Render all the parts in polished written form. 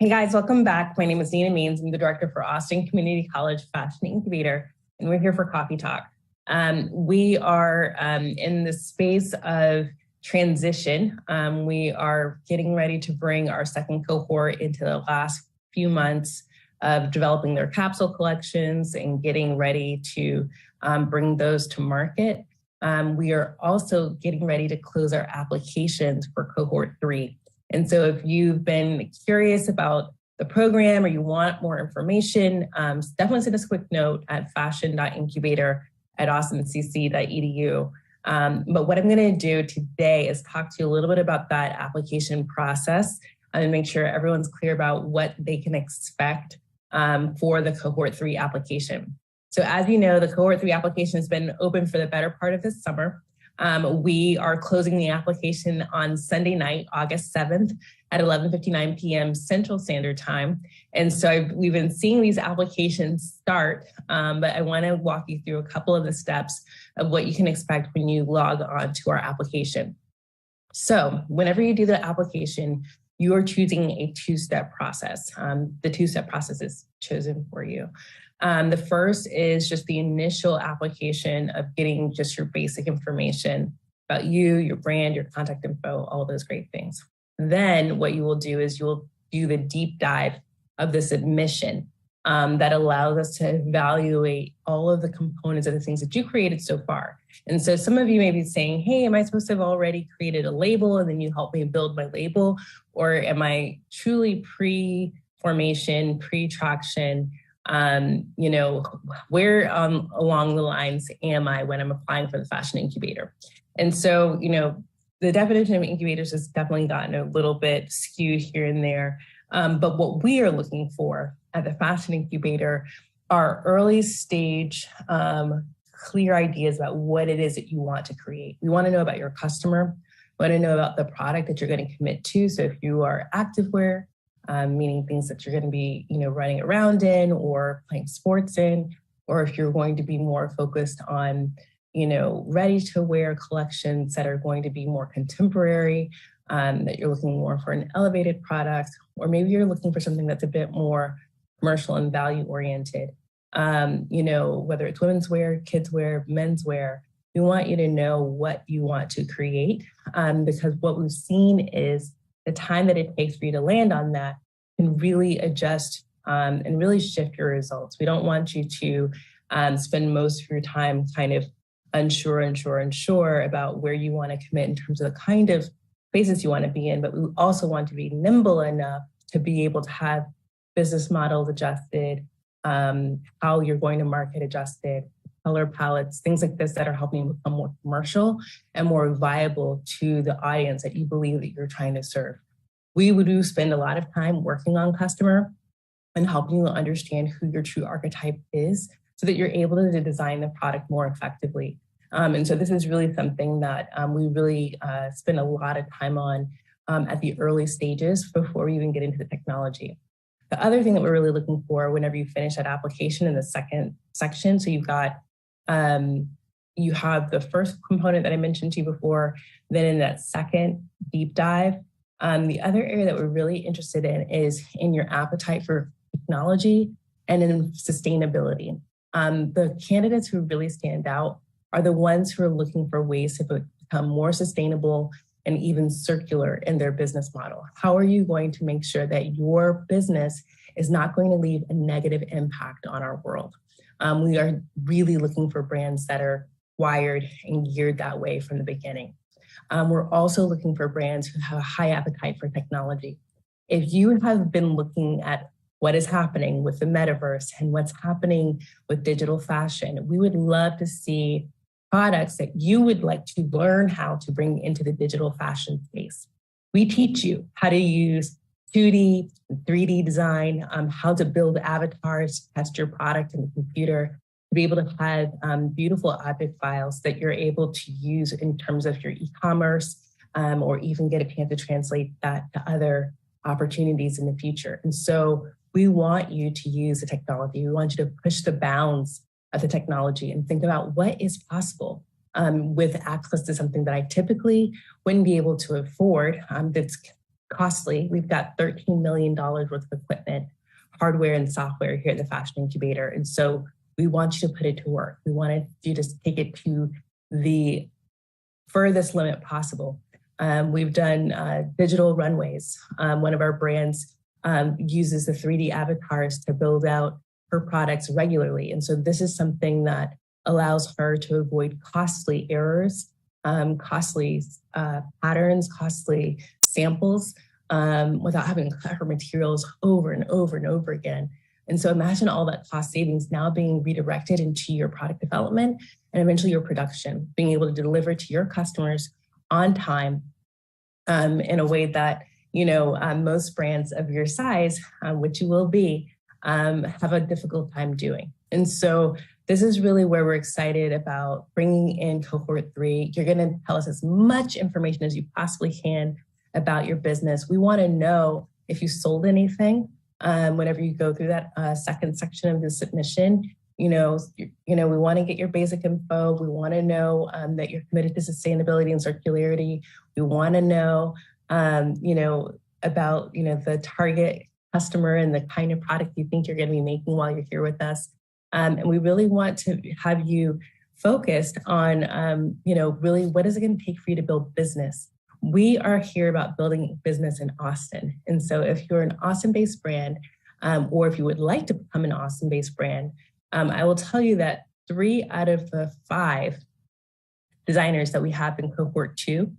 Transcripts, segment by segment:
Hey guys, welcome back. My name is Nina Means. I'm the director for Austin Community College Fashion Incubator, and we're here for Coffee Talk. We are in the space of transition. We are getting ready to bring our second cohort into the last few months of developing their capsule collections and getting ready to bring those to market. We are also getting ready to close our applications for cohort 3. And so if you've been curious about the program or you want more information, definitely send us a quick note at fashion.incubator@austincc.edu. But what I'm going to do today is talk to you a little bit about that application process and make sure everyone's clear about what they can expect for the cohort 3 application. So as you know, the cohort 3 application has been open for the better part of this summer. We are closing the application on Sunday night, August 7th at 11:59 p.m. Central Standard Time. And so we've been seeing these applications start, but I want to walk you through a couple of the steps of what you can expect when you log on to our application. So whenever you do the application, you are choosing a two-step process. The two-step process is chosen for you. The first is just the initial application of getting just your basic information about you, your brand, your contact info, all of those great things. Then what you will do is you'll do the deep dive of the submission that allows us to evaluate all of the components of the things that you created so far. And so some of you may be saying, hey, am I supposed to have already created a label and then you help me build my label? Or am I truly pre-formation, pre-traction? Where along the lines am I when I'm applying for the Fashion Incubator? And so, the definition of incubators has definitely gotten a little bit skewed here and there. But what we are looking for at the Fashion Incubator are early stage, clear ideas about what it is that you want to create. We want to know about your customer. We want to know about the product that you're going to commit to. So if you are activewear, meaning things that you're going to be, running around in or playing sports in, or if you're going to be more focused on, ready-to-wear collections that are going to be more contemporary, that you're looking more for an elevated product, or maybe you're looking for something that's a bit more commercial and value-oriented. Whether it's women's wear, kids wear, men's wear, we want you to know what you want to create, because what we've seen is the time that it takes for you to land on that can really adjust and really shift your results. We don't want you to spend most of your time kind of unsure about where you want to commit in terms of the kind of spaces you want to be in, but we also want to be nimble enough to be able to have business models adjusted, how you're going to market adjusted, color palettes, things like this that are helping you become more commercial and more viable to the audience that you believe that you're trying to serve. We do spend a lot of time working on customer and helping you understand who your true archetype is so that you're able to design the product more effectively. And so this is really something that we really spend a lot of time on at the early stages before we even get into the technology. The other thing that we're really looking for whenever you finish that application in the second section, so you've got you have the first component that I mentioned to you before, then in that second deep dive, the other area that we're really interested in is in your appetite for technology and in sustainability. The candidates who really stand out are the ones who are looking for ways to become more sustainable and even circular in their business model. How are you going to make sure that your business is not going to leave a negative impact on our world? We are really looking for brands that are wired and geared that way from the beginning. We're also looking for brands who have a high appetite for technology. If you have been looking at what is happening with the metaverse and what's happening with digital fashion, we would love to see products that you would like to learn how to bring into the digital fashion space. We teach you how to use 2D, 3D design, how to build avatars, test your product in the computer, to be able to have beautiful object files that you're able to use in terms of your e-commerce, or even get a chance to translate that to other opportunities in the future. And so we want you to use the technology. We want you to push the bounds of the technology and think about what is possible with access to something that I typically wouldn't be able to afford, that's costly. We've got $13 million worth of equipment, hardware and software here at the Fashion Incubator. And so we want you to put it to work. We wanted you to take it to the furthest limit possible. We've done digital runways. One of our brands uses the 3D avatars to build out her products regularly. And so this is something that allows her to avoid costly errors, costly patterns, costly samples, without having to cut her materials over and over and over again. And so imagine all that cost savings now being redirected into your product development and eventually your production, being able to deliver to your customers on time in a way that, most brands of your size, which you will be, have a difficult time doing. And so this is really where we're excited about bringing in cohort 3. You're going to tell us as much information as you possibly can about your business. We want to know if you sold anything whenever you go through that second section of the submission. We want to get your basic info. We want to know that you're committed to sustainability and circularity. We want to know, about, the target customer and the kind of product you think you're going to be making while you're here with us. And we really want to have you focused on, really what is it going to take for you to build business? We are here about building business in Austin. And so if you're an Austin-based brand, or if you would like to become an Austin-based brand, I will tell you that 3 out of the 5 designers that we have in cohort 2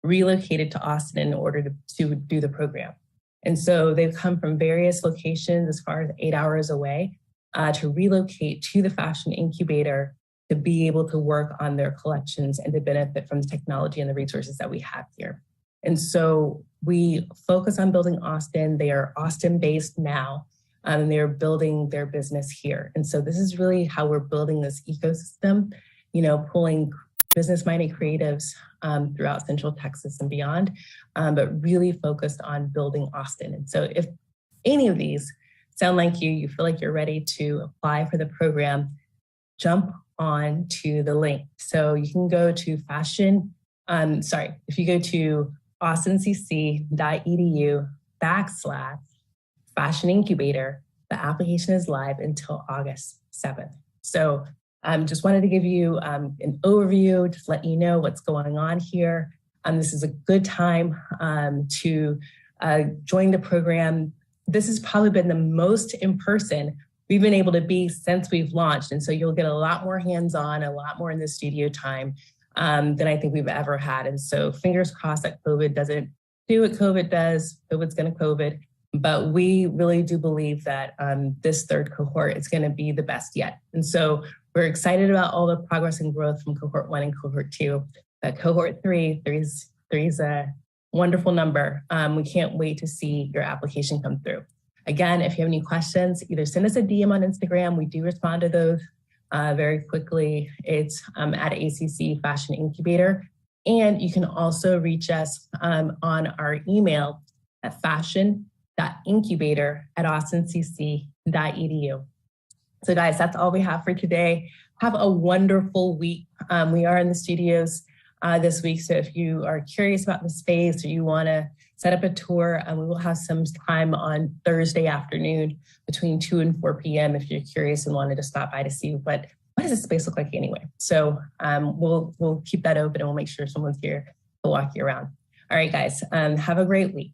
relocated to Austin in order to do the program. And so they've come from various locations as far as 8 hours away to relocate to the Fashion Incubator to be able to work on their collections and to benefit from the technology and the resources that we have here. And so we focus on building Austin. They are Austin-based now, and they're building their business here. And so this is really how we're building this ecosystem, pulling business-minded creatives throughout Central Texas and beyond, but really focused on building Austin. And so if any of these sound like you feel like you're ready to apply for the program, jump on to the link. So you can go to if you go to austincc.edu/Fashion Incubator, the application is live until August 7th. So just wanted to give you an overview, just let you know what's going on here. This is a good time to join the program. This has probably been the most in-person we've been able to be since we've launched. And so you'll get a lot more hands-on, a lot more in the studio time than I think we've ever had. And so fingers crossed that COVID doesn't do what COVID does. COVID's going to COVID. But we really do believe that this third cohort is going to be the best yet. And so we're excited about all the progress and growth from cohort 1 and cohort 2. Cohort 3 is a wonderful number. We can't wait to see your application come through. Again, if you have any questions, either send us a DM on Instagram. We do respond to those very quickly. It's at ACC Fashion Incubator. And you can also reach us on our email at fashion.incubator@austincc.edu. So guys, that's all we have for today. Have a wonderful week. We are in the studios this week. So if you are curious about the space or you want to set up a tour, we will have some time on Thursday afternoon between 2 and 4 p.m. if you're curious and wanted to stop by to see what does this space look like anyway. So we'll keep that open and we'll make sure someone's here to walk you around. All right, guys, have a great week.